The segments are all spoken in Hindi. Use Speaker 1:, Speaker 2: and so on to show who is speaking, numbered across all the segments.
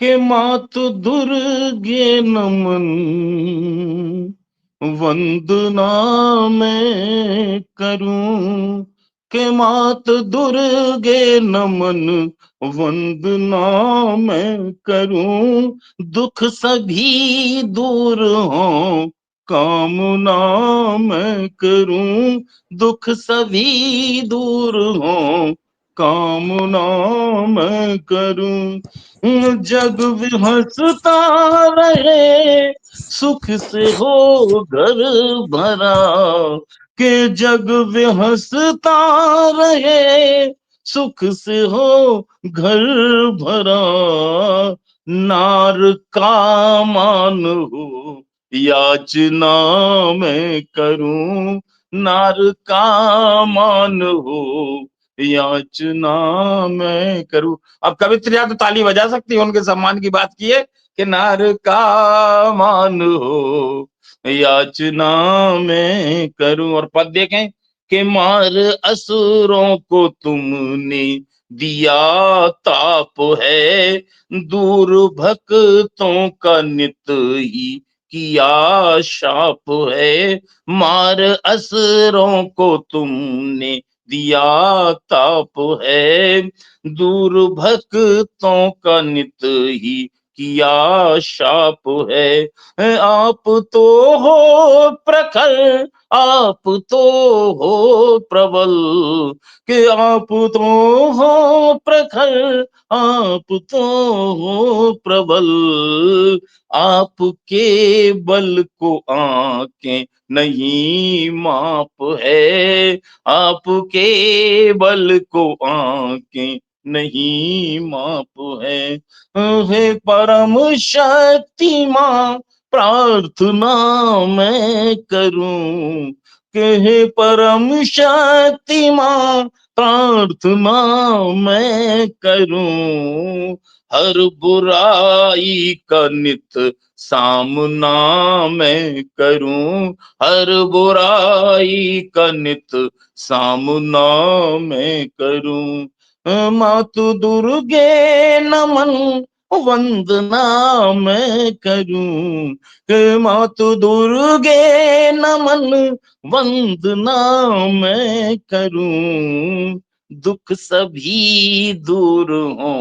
Speaker 1: के मातु दुर्गे नमन वंदना मैं करूं, के मात दुर्गे नमन वंदना मैं करूं, दुख सभी दूर हो कामना मैं करूं, दुख सभी दूर हो कामना मैं करूं, जग विहसता रहे सुख से हो घर भरा, के जग विहसता रहे सुख से हो घर भरा, नार का मान हो याचना मैं करूं, नार का मान हो याचना मैं करूं। अब कवित्रिया तो ताली बजा सकती है, उनके सम्मान की बात की है कि नार का मान हो याचना मैं करूं। और पद देखें कि मार असुरों को तुमने दिया ताप है, दूर भक्तों का नित ही किया शाप है, मार असुरों को तुमने दिया ताप है, दूर भक्तों का नित ही किया शाप है, आप तो हो प्रखर आप तो हो प्रबल, कि आप तो हो प्रखर आप तो हो प्रबल, आपके बल को आंखें नहीं माप है, आपके बल को आंखें नहीं माप है परम शक्तिमान प्रार्थना मैं करूं, के हे परम शक्तिमान प्रार्थना मैं करूं, हर बुराई का नित सामना मैं करूं, हर बुराई का नित सामना मैं करूं, मातु दुर्गे नमन वंदना मैं करूं, के मातु दुर्गे नमन वंदना मैं करूं, दुख सभी दूर हो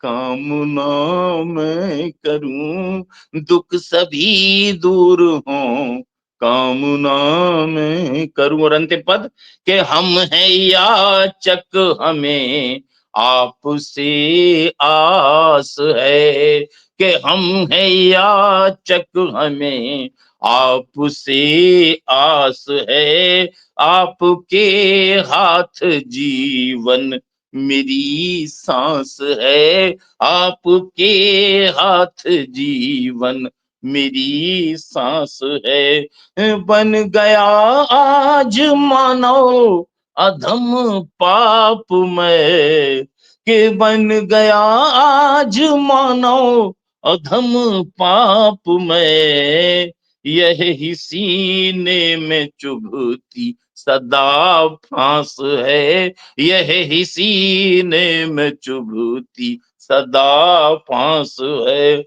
Speaker 1: कामना मैं करूं, दुख सभी दूर हो कामना मैं करूं। और अंतिम पद के हम हैं याचक हमें आपसे आस है, कि हम हैं याचक हमें आपसे आस है, आपके हाथ जीवन मेरी सांस है, आपके हाथ जीवन मेरी सांस है, बन गया आज मानो अधम पाप में, के बन गया आज मानो अधम पाप में, यही सीने में चुभती सदा फांस है, यही सीने में चुभती सदा फांस है,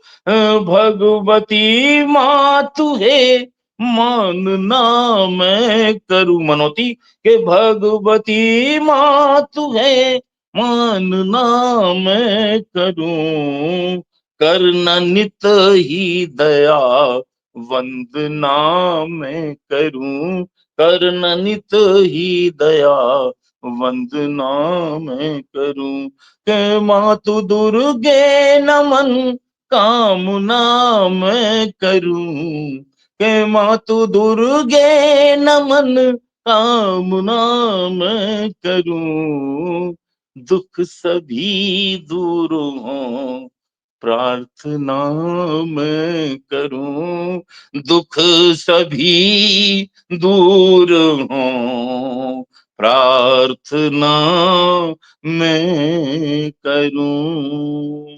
Speaker 1: भगवती माँ तुहे मानना मैं करूं, मनोती के भगवती माँ तुहे मानना मैं करूं, करना नित ही दया वंदना मैं करूं, करना नित ही दया वंदना मैं करूं, के मातु दुर्गे नमन कामना मैं करूं, के मातु दुर्गे नमन कामना मैं करूं, दुख सभी दूर हो प्रार्थना मैं करूं, दुख सभी दूर हो प्रार्थना मैं करूं।